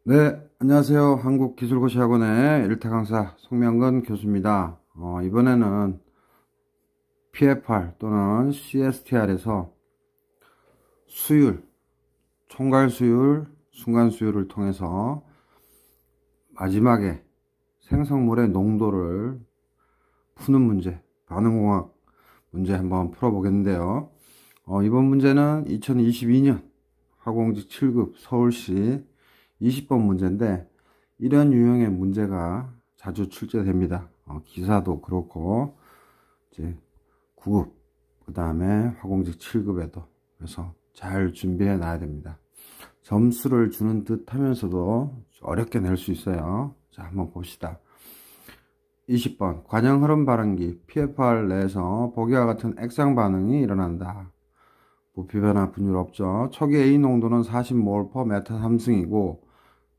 네, 안녕하세요. 한국기술고시학원의 일타 강사 송명근 교수입니다. 이번에는 PFR 또는 CSTR에서 수율, 총괄 수율, 순간 수율을 통해서 마지막에 생성물의 농도를 푸는 문제, 반응공학 문제 한번 풀어보겠는데요. 이번 문제는 2022년 화공직 7급 서울시 20번 문제인데, 이런 유형의 문제가 자주 출제됩니다. 기사도 그렇고 이제 9급 그 다음에 화공직 7급에도. 그래서 잘 준비해 놔야 됩니다. 점수를 주는 듯 하면서도 어렵게 낼 수 있어요. 자, 한번 봅시다. 20번 관형 흐름 발응기 PFR 내에서 보기와 같은 액상 반응이 일어난다. 부피 변화 분율 없죠. 초기 A 농도는 40mol per 메타 3승이고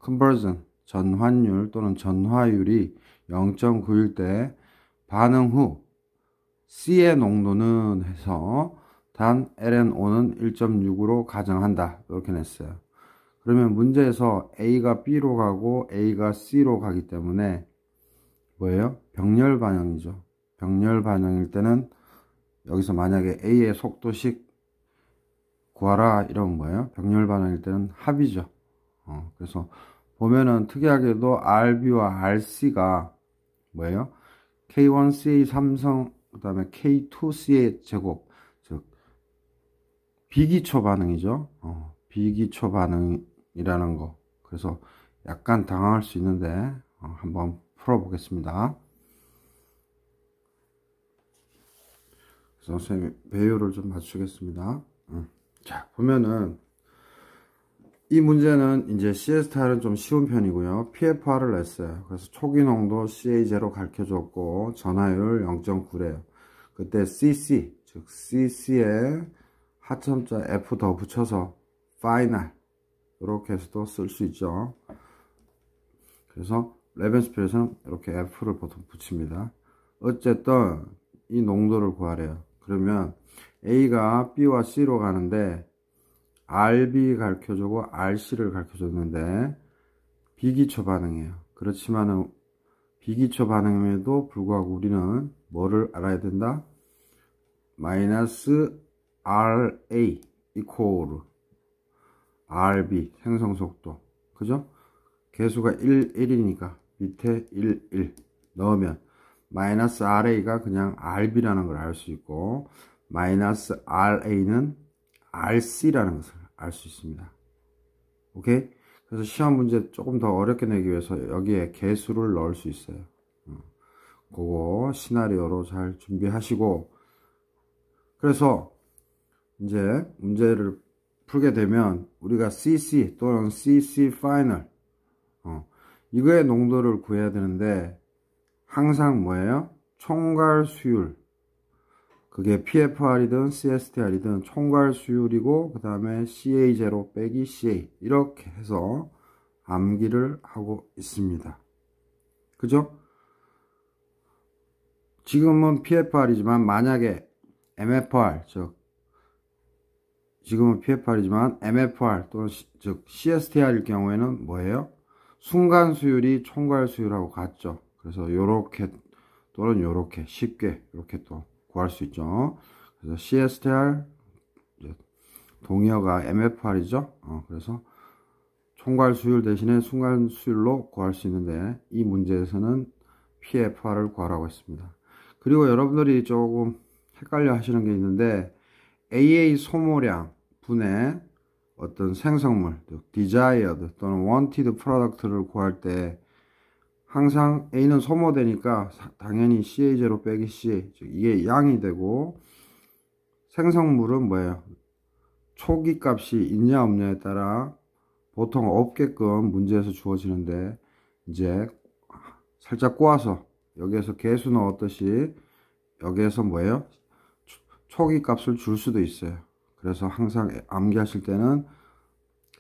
컨버전, 전환율 또는 전화율이 0.9일 때 반응 후 C의 농도는 해서 단 LNO는 1.6으로 가정한다. 이렇게 냈어요. 그러면 문제에서 A가 B로 가고 A가 C로 가기 때문에 뭐예요? 병렬 반응이죠. 병렬 반응일 때는 여기서 만약에 A의 속도식 구하라 이러면 뭐예요? 병렬 반응일 때는 합이죠. 그래서 보면은 특이하게도 RB와 RC가 뭐예요? K1CA 삼성 그 다음에 K2CA 제곱, 즉 비기초 반응이죠. 비기초 반응이라는 거. 그래서 약간 당황할 수 있는데 한번 풀어보겠습니다. 그래서 선생님이 배열을 좀 맞추겠습니다. 자, 보면은 이 문제는 이제 CSTR은 좀 쉬운 편이고요. PFR을 냈어요. 그래서 초기 농도 CA0 가르쳐줬고 전화율 0.9래요. 그때 CC, 즉 CC에 하점자 F 더 붙여서 파이널 이렇게 해서도 쓸 수 있죠. 그래서 레벤스필에서는 이렇게 F를 보통 붙입니다. 어쨌든 이 농도를 구하래요. 그러면 A가 B와 C로 가는데 RB 가르쳐주고 RC를 가르쳐줬는데 비기초 반응이에요. 그렇지만은 비기초 반응임에도 불구하고 우리는 뭐를 알아야 된다? 마이너스 RA 이코르 RB 생성속도, 그죠? 개수가 1, 1이니까 밑에 1, 1 넣으면 마이너스 RA가 그냥 RB라는 걸 알 수 있고 마이너스 RA는 RC라는 것을 알 수 있습니다. 오케이? 그래서 시험 문제 조금 더 어렵게 내기 위해서 여기에 개수를 넣을 수 있어요. 그거 시나리오로 잘 준비하시고, 그래서 이제 문제를 풀게 되면 우리가 CC 또는 CC 파이널 이거의 농도를 구해야 되는데 항상 뭐예요? 총괄 수율, 그게 PFR이든 CSTR이든 총괄 수율이고 그 다음에 CA0 빼기 CA 이렇게 해서 암기를 하고 있습니다. 그죠? 지금은 PFR이지만 만약에 MFR, 즉 지금은 PFR이지만 MFR 또는 즉 CSTR일 경우에는 뭐예요? 순간 수율이 총괄 수율하고 같죠. 그래서 요렇게 또는 요렇게 쉽게 이렇게 또 구할 수 있죠. 그래서 CSTR 동의어가 MFR이죠. 그래서 총괄 수율 대신에 순간 수율로 구할 수 있는데 이 문제에서는 PFR을 구하라고 했습니다. 그리고 여러분들이 조금 헷갈려 하시는 게 있는데 AA 소모량 분의 어떤 생성물, desired 또는 wanted product를 구할 때 항상 A는 소모되니까 당연히 CA0 빼기 CA, 즉 이게 양이 되고 생성물은 뭐예요? 초기 값이 있냐 없냐에 따라 보통 없게끔 문제에서 주어지는데 이제 살짝 꼬아서 여기에서 개수 넣었듯이 여기에서 뭐예요? 초기 값을 줄 수도 있어요. 그래서 항상 암기하실 때는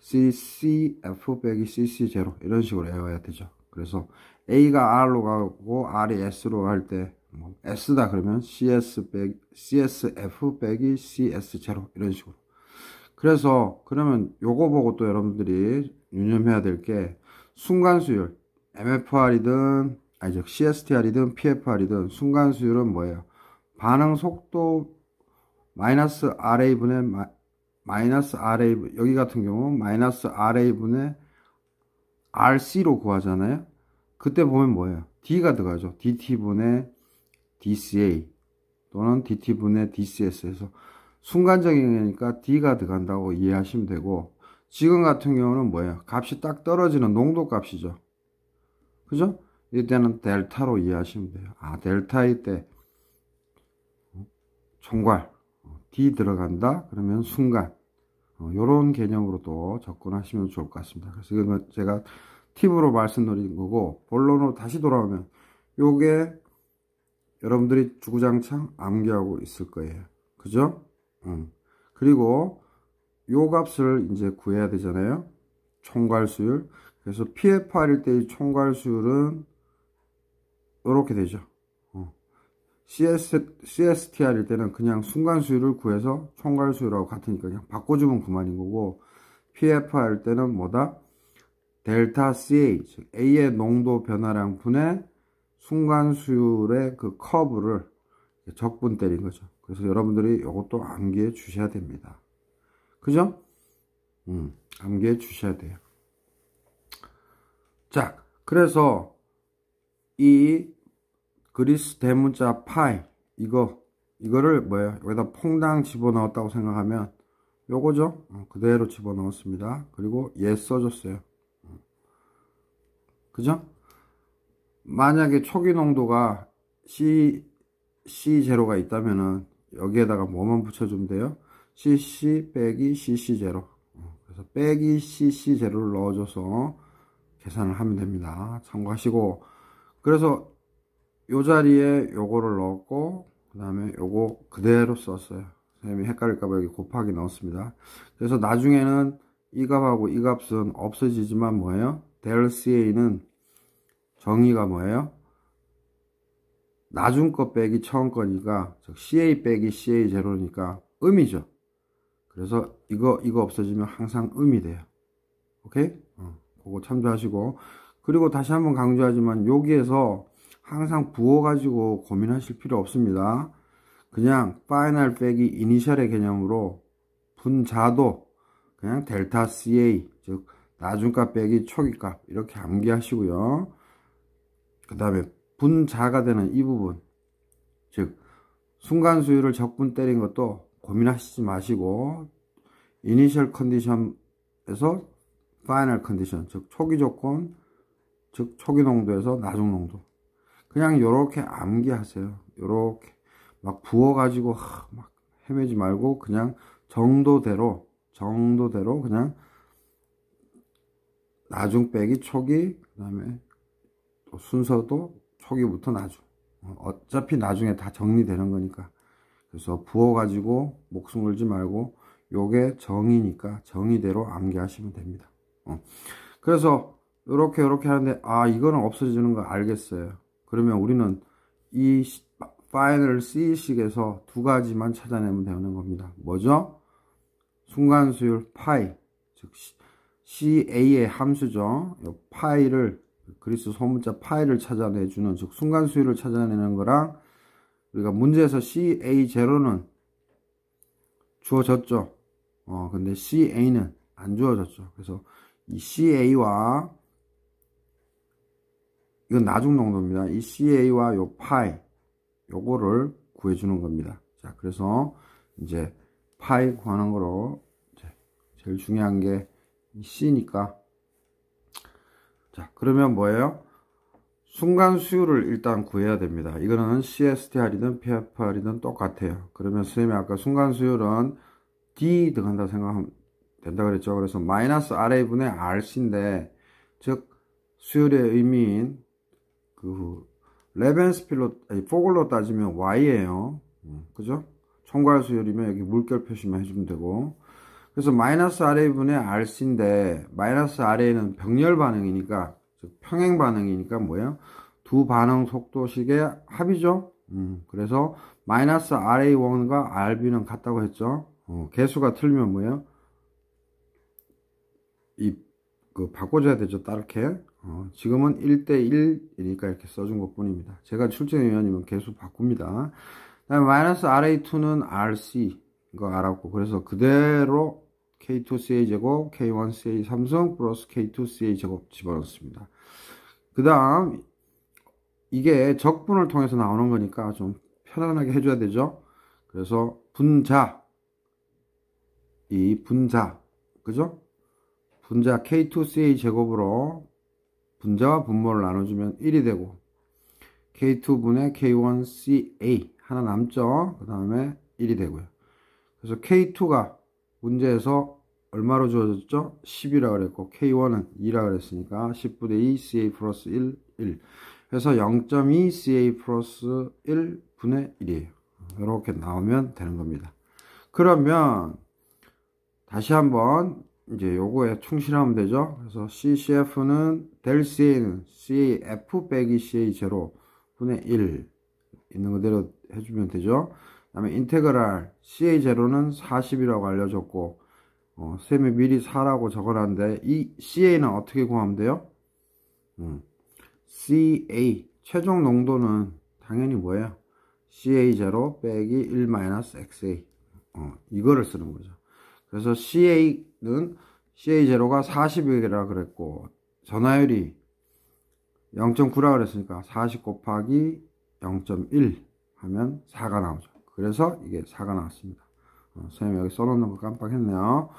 CCF 빼기 CC0 이런 식으로 외워야 되죠. 그래서 A가 R로 가고 R이 S로 갈 때 S다 그러면 CSF 빼기 CS0 이런 식으로. 그래서 그러면 요거 보고 또 여러분들이 유념해야 될 게 순간수율 MFR이든 아니죠 CSTR이든 PFR이든 순간수율은 뭐예요? 반응 속도 마이너스 RA분의 마이너스 RA, 여기 같은 경우 마이너스 RA분의 RC로 구하잖아요. 그때 보면 뭐예요? D가 들어가죠. DT분의 DCA 또는 DT분의 DCS에서 순간적이니까 D가 들어간다고 이해하시면 되고, 지금 같은 경우는 뭐예요? 값이 딱 떨어지는 농도 값이죠. 그죠? 이때는 델타로 이해하시면 돼요. 아, 델타일 때 총괄 D 들어간다 그러면 순간, 요런 개념으로도 접근하시면 좋을 것 같습니다. 그래서 이건 제가 팁으로 말씀드린 거고, 본론으로 다시 돌아오면 요게 여러분들이 주구장창 암기하고 있을 거예요. 그죠? 그리고 요 값을 이제 구해야 되잖아요. 총괄수율. 그래서 PFR일 때의 총괄수율은 이렇게 되죠. CSTR일 때는 그냥 순간수율을 구해서 총괄수율하고 같으니까 그냥 바꿔주면 그만인 거고, PFR일 때는 뭐다? 델타 CA, 즉 A의 농도 변화량 분의 순간수율의 그 커브를 적분 때린 거죠. 그래서 여러분들이 이것도 암기해 주셔야 됩니다. 그죠? 암기해 주셔야 돼요. 자, 그래서 이 그리스 대문자 파이, 이거를 뭐예요? 여기다 퐁당 집어넣었다고 생각하면 요거죠? 그대로 집어넣었습니다. 그리고 얘 써줬어요. 그죠? 만약에 초기 농도가 C0가 있다면은 여기에다가 뭐만 붙여주면 돼요? CC 빼기 CC0. 그래서 빼기 CC0를 넣어줘서 계산을 하면 됩니다. 참고하시고, 그래서 요 자리에 요거를 넣었고, 그 다음에 요거 그대로 썼어요. 선생님이 헷갈릴까봐 여기 곱하기 넣었습니다. 그래서 나중에는 이 값하고 이 값은 없어지지만 뭐예요? 델 CA는 정의가 뭐예요? 나중 거 빼기 처음 거니까, 즉 CA 빼기 CA 제로니까 음이죠. 그래서 이거 없어지면 항상 음이 돼요. 오케이? 그거 참조하시고, 그리고 다시 한번 강조하지만 여기에서 항상 부호 가지고 고민하실 필요 없습니다. 그냥 파이널 빼기 이니셜의 개념으로 분자도 그냥 델타 CA, 즉 나중값 빼기 초기값 이렇게 암기하시고요. 그 다음에 분자가 되는 이 부분, 즉 순간수율을 적분 때린 것도 고민하시지 마시고, 이니셜 컨디션에서 파이널 컨디션, 즉 초기 조건, 즉 초기 농도에서 나중 농도, 그냥 요렇게 암기하세요. 요렇게 막 부어 가지고 막 헤매지 말고 그냥 정도대로 그냥 나중 빼기 초기, 그 다음에 또 순서도 초기부터 나중, 어차피 나중에 다 정리되는 거니까. 그래서 부어 가지고 목숨 걸지 말고 요게 정의니까 정의대로 암기하시면 됩니다. 그래서 요렇게 하는데, 아, 이거는 없어지는 거 알겠어요. 그러면 우리는 이 파이널 C식에서 두 가지만 찾아내면 되는 겁니다. 뭐죠? 순간수율 파이, 즉 CA의 함수죠. 이 파이를, 그리스 소문자 파이를 찾아내주는, 즉 순간수율을 찾아내는 거랑, 우리가 문제에서 CA0는 주어졌죠. 근데 CA는 안 주어졌죠. 그래서 이 CA와, 이건 나중 농도입니다. 이 CA와 요 파이, 요거를 구해주는 겁니다. 자, 그래서 이제 파이 구하는 거로, 제일 중요한 게 C니까. 자, 그러면 뭐예요? 순간수율을 일단 구해야 됩니다. 이거는 CSTR이든 PFR이든 똑같아요. 그러면 선생님이 아까 순간수율은 D 들어간다 생각하면 된다 그랬죠. 그래서 마이너스 RA분의 RC인데, 즉 수율의 의미인 그 레벤스필로, 포글로 따지면 Y예요. 그죠? 총괄수율이면 여기 물결 표시만 해주면 되고, 그래서 마이너스 RA분의 RC인데, 마이너스 RA는 병렬 반응이니까, 즉 평행 반응이니까 뭐예요? 두 반응 속도식의 합이죠. 그래서 마이너스 RA1과 RB는 같다고 했죠. 개수가 틀리면 뭐예요? 바꿔줘야 되죠. 따르게. 지금은 1대1이니까 이렇게 써준 것 뿐입니다. 제가 출제위원이면 계속 바꿉니다. 다음에 마이너스 RA2는 RC 이거 알았고, 그래서 그대로 K2CA 제곱 K1CA 삼성 플러스 K2CA 제곱 집어넣습니다. 그 다음 이게 적분을 통해서 나오는 거니까 좀 편안하게 해줘야 되죠. 그래서 분자, 이 분자, 그죠? 분자 K2CA 제곱으로 분자와 분모를 나눠주면 1이 되고, K2분의 K1CA 하나 남죠. 그 다음에 1이 되고요. 그래서 K2가 문제에서 얼마로 주어졌죠? 10이라고 그랬고, K1은 2라고 그랬으니까 10분의 2 CA 플러스 1, 1. 그래서 0.2 CA 플러스 1분의 1이에요. 이렇게 나오면 되는 겁니다. 그러면 다시 한번 이제 요거에 충실하면 되죠. 그래서 CCF는 델 CA는 CAF 빼기 CA 제로 분의 1 있는 그대로 해주면 되죠. 그 다음에 인테그랄 CA 제로는 40이라고 알려줬고, 쌤이 미리 4라고 적어놨는데, 이 CA는 어떻게 구하면 돼요? CA 최종 농도는 당연히 뭐예요? CA 제로 빼기 1 마이너스 XA, 이거를 쓰는 거죠. 그래서 CA는 CA 제로가 40이라 그랬고, 전화율이 0.9라 그랬으니까 40 곱하기 0.1 하면 4가 나오죠. 그래서 이게 4가 나왔습니다. 선생님 여기 써놓는 거 깜빡했네요.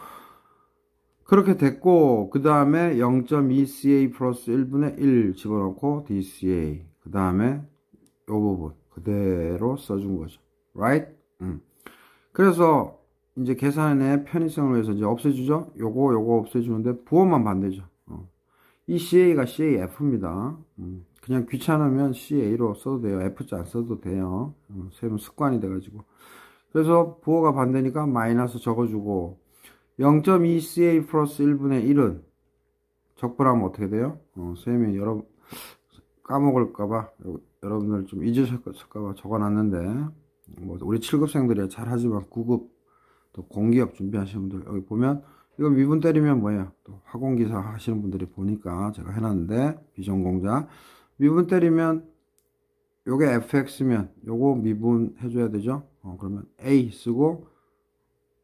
그렇게 됐고, 그 다음에 0.2CA 플러스 1분의 1 집어넣고 DCA, 그 다음에 요 부분 그대로 써준 거죠. right? 그래서 이제 계산의 편의성을 위해서 이제 없애주죠. 요거 없애주는데 부호만 반대죠. 이 CA가 CAF입니다. 그냥 귀찮으면 CA로 써도 돼요. F자 안 써도 돼요. 세면 습관이 돼가지고. 그래서 부호가 반대니까 마이너스 적어주고, 0.2CA 플러스 1분의 1은 적분하면 어떻게 돼요? 쌤이 까먹을까봐, 여러분들 좀 잊으실까봐 적어놨는데, 뭐 우리 7급생들이야 잘하지만 9급 또 공기업 준비하시는 분들 여기 보면 이거 미분 때리면 뭐예요? 또 화공기사 하시는 분들이 보니까 제가 해놨는데, 비전공자 미분 때리면 요게 fx면 요거 미분 해줘야 되죠. 그러면 a 쓰고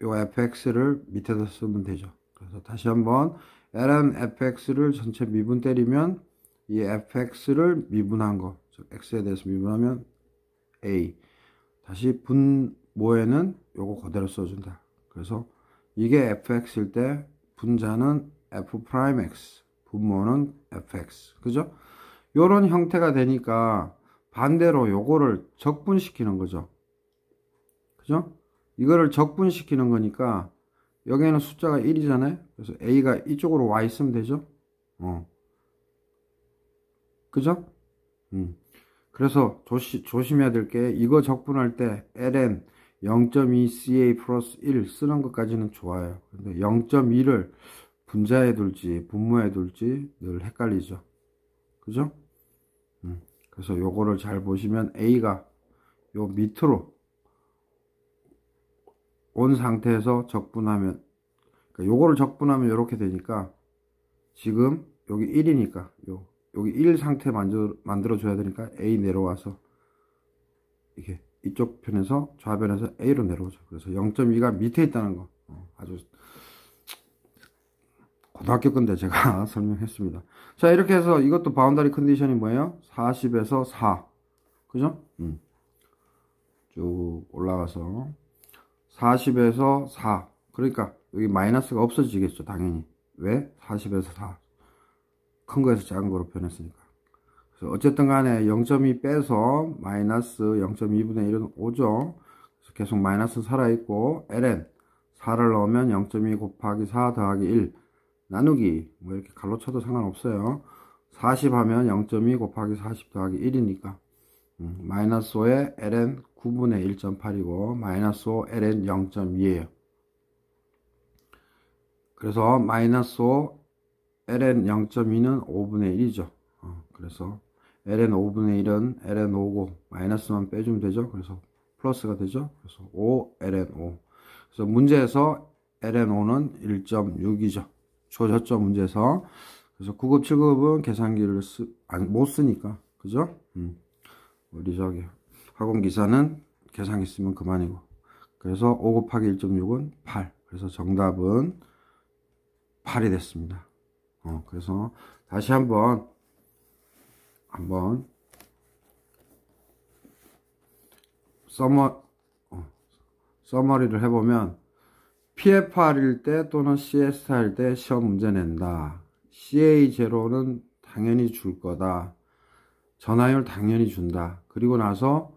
요 fx를 밑에다 쓰면 되죠. 그래서 다시 한번 ln fx를 전체 미분 때리면 이 fx를 미분한 거, 즉 x에 대해서 미분하면 a, 다시 분모에는 요거 그대로 써준다. 그래서 이게 fx일 때 분자는 f'x, 분모는 fx, 그죠? 요런 형태가 되니까 반대로 요거를 적분시키는 거죠. 그죠? 이거를 적분시키는 거니까 여기에는 숫자가 1이잖아요. 그래서 a가 이쪽으로 와 있으면 되죠. 그죠? 그래서 조심해야 될 게, 이거 적분할 때 ln 0.2CA 플러스 1 쓰는 것까지는 좋아요. 근데 0.2를 분자에 둘지 분모에 둘지 늘 헷갈리죠. 그죠? 그래서 요거를 잘 보시면 a가 요 밑으로 온 상태에서 적분하면, 그러니까 요거를 적분하면 요렇게 되니까, 지금 여기 1이니까 여기 1 상태 만들어 줘야 되니까 a 내려와서 이게 이쪽 편에서 좌변에서 a로 내려오죠. 그래서 0.2가 밑에 있다는 거, 아주 고등학교 건데 제가 설명했습니다. 자, 이렇게 해서 이것도 바운더리 컨디션이 뭐예요? 40에서 4, 그죠? 쭉 올라가서 40에서 4, 그러니까 여기 마이너스가 없어지겠죠, 당연히. 왜? 40에서 4, 큰 거에서 작은 거로 변했으니까. 그래서 어쨌든 간에 0.2 빼서 마이너스 0.2분의 1은 5죠. 그래서 계속 마이너스 살아있고, ln 4를 넣으면 0.2 곱하기 4 더하기 1 나누기, 뭐 이렇게 갈로 쳐도 상관없어요. 40 하면 0.2 곱하기 40 더하기 1이니까 마이너스 5에 ln 9분의 1.8이고 마이너스 5 ln 0.2에요. 그래서 마이너스 5 ln 0.2는 5분의 1이죠. 그래서 ln 5분의 1은 ln 5고 마이너스만 빼주면 되죠. 그래서 플러스가 되죠. 그래서 5 ln 5. 그래서 문제에서 ln 5는 1.6이죠. 주어졌죠, 문제에서. 그래서 9급, 7급은 계산기를 못 쓰니까. 그죠? 우리 저기 학원기사는 계산기 쓰면 그만이고. 그래서 5 곱하기 1.6은 8. 그래서 정답은 8이 됐습니다. 그래서 다시 한번 서머리를 해보면 PFR일 때 또는 CSR일 때 시험 문제 낸다. CA0는 당연히 줄 거다. 전화율 당연히 준다. 그리고 나서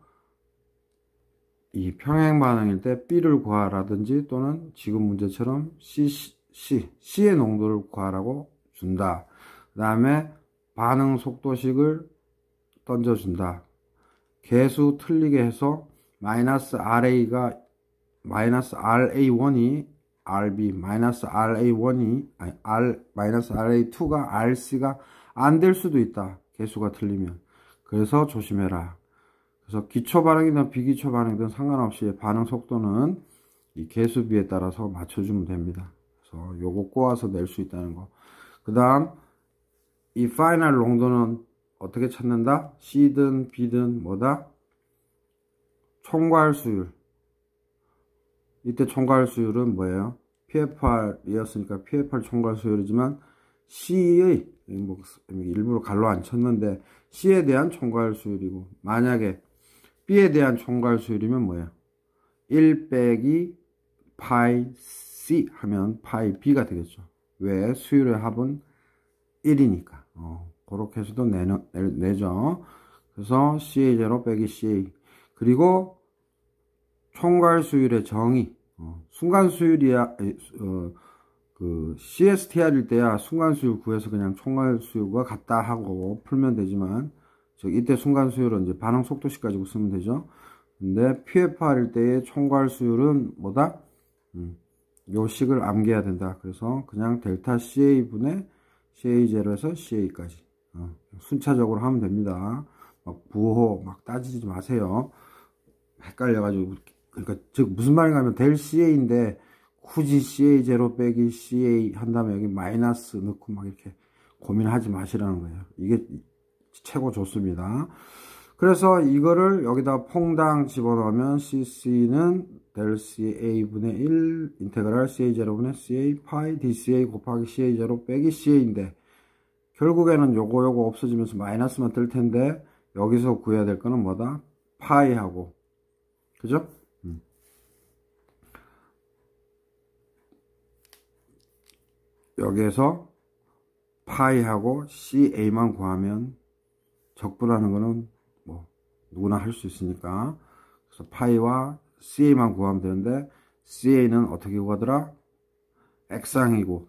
이 평행 반응일 때 B를 구하라든지 또는 지금 문제처럼 C의 농도를 구하라고 준다. 그 다음에 반응 속도식을 던져준다. 개수 틀리게 해서 마이너스 RA가 마이너스 RA1이 RB 마이너스 RA1이 마이너스 RA2가 RC가 안 될 수도 있다. 개수가 틀리면. 그래서 조심해라. 그래서 기초 반응이든 비기초 반응이든 상관없이 반응 속도는 이 개수비에 따라서 맞춰주면 됩니다. 그래서 요거 꼬아서 낼 수 있다는 거. 그 다음 이 파이널 농도는 어떻게 찾는다? C든 B든 뭐다? 총괄 수율. 이때 총괄 수율은 뭐예요? PFR이었으니까 PFR 총괄 수율이지만 C의 뭐 일부러 갈로 안 쳤는데 C에 대한 총괄 수율이고, 만약에 B에 대한 총괄 수율이면 뭐예요? 1 빼기 파이 C 하면 파이 B가 되겠죠. 왜? 수율의 합은 1이니까. 그렇게 해서도 내죠. 그래서 CA0 빼기 CA. 그리고 총괄 수율의 정의. 순간 수율이야, 그 CSTR일 때야 순간 수율 구해서 그냥 총괄 수율과 같다 하고 풀면 되지만, 이때 순간 수율은 이제 반응 속도식 가지고 쓰면 되죠. 근데 PFR일 때의 총괄 수율은 뭐다? 요 식을 암기해야 된다. 그래서 그냥 델타 CA 분의 CA0에서 CA까지 순차적으로 하면 됩니다. 막 부호 막 따지지 마세요. 헷갈려가지고. 그러니까 즉 무슨 말인가 하면 델 CA인데 굳이 CA0 빼기 CA 한 다음에 여기 마이너스 넣고 막 이렇게 고민하지 마시라는 거예요. 이게 최고 좋습니다. 그래서 이거를 여기다 퐁당 집어넣으면 CC는 델 CA 분의 1 인테그랄 CA0 분의 CA 파이 DCA 곱하기 CA0 빼기 CA인데, 결국에는 요거 없어지면서 마이너스만 뜰 텐데 여기서 구해야 될 거는 뭐다? 파이하고, 그죠? 여기에서 파이하고 CA만 구하면 적분하는 거는 뭐 누구나 할 수 있으니까, 그래서 파이와 CA만 구하면 되는데, CA는 어떻게 구하더라? X항이고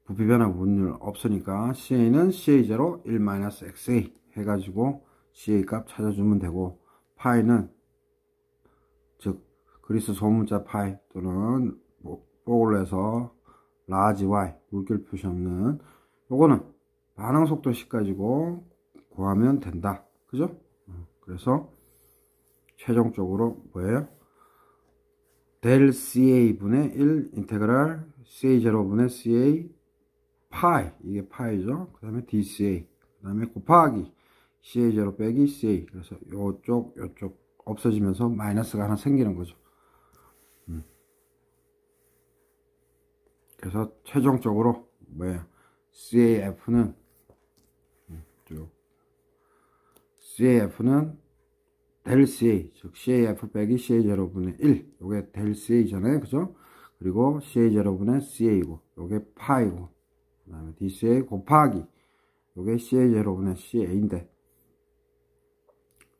부피변화 분율 없으니까 CA는 CA0 1-XA 해가지고 CA 값 찾아주면 되고, 파이는 즉 그리스 소문자 파이 또는 뽀글로 해서 라지 Y 물결 표시 없는 요거는 반응 속도식 가지고 구하면 된다. 그죠? 그래서 최종적으로 뭐예요? 델 CA 분의 1 인테그랄 CA0 분의 CA 파이, 이게 파이죠. 그 다음에 DCA, 그 다음에 곱하기 CA0 빼기 CA. 그래서 요쪽 없어지면서 마이너스가 하나 생기는 거죠. 그래서 최종적으로 뭐예요? CAF는 델 CA, 즉 CAF 빼기 CA0 분의 1, 요게 델 CA잖아요. 그죠? 그리고 CA0 분의 CA이고 요게 파이고, 그 다음에 DCA 곱하기 요게 CA0 분의 CA인데,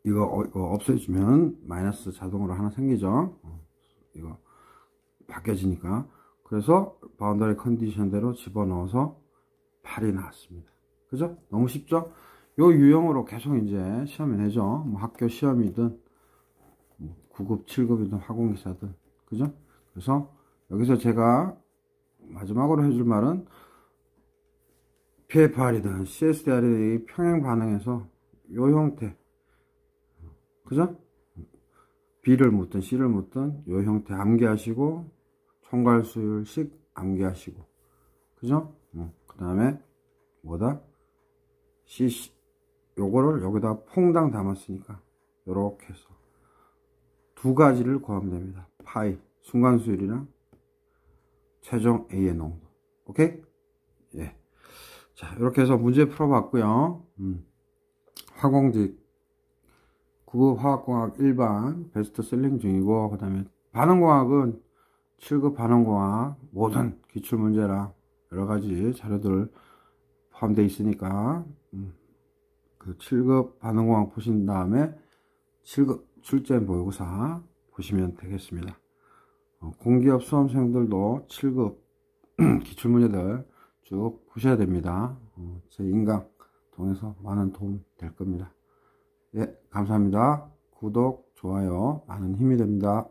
이거 없애주면 마이너스 자동으로 하나 생기죠. 이거 바뀌어지니까. 그래서 바운더리 컨디션대로 집어넣어서 8이 나왔습니다. 그죠? 너무 쉽죠? 요 유형으로 계속 이제 시험이 내죠. 뭐 학교 시험이든 9급, 7급이든 학원기사든. 그죠? 그래서 여기서 제가 마지막으로 해줄 말은 PFR이든 CSDR이 평행 반응에서 요 형태, 그죠? B를 묻든 C를 묻든 요 형태 암기하시고 총괄수율식 암기하시고, 그죠? 그 다음에 뭐다? 요거를 여기다 퐁당 담았으니까 요렇게 해서 두 가지를 구하면 됩니다. 파이 순간수율이랑 최종 A의 농도. 오케이? 예. 자, 이렇게 해서 문제 풀어봤고요. 화공직 9급 화학공학 일반 베스트셀링 중이고, 그 다음에 반응공학은 7급 반응공학 모든 기출문제랑 여러가지 자료들 포함되어 있으니까 그 7급 반응공학 보신 다음에 7급 출제 모의고사 보시면 되겠습니다. 공기업 수험생들도 7급 기출문제들 쭉 보셔야 됩니다. 제 인강 통해서 많은 도움 될 겁니다. 예, 감사합니다. 구독, 좋아요 많은 힘이 됩니다.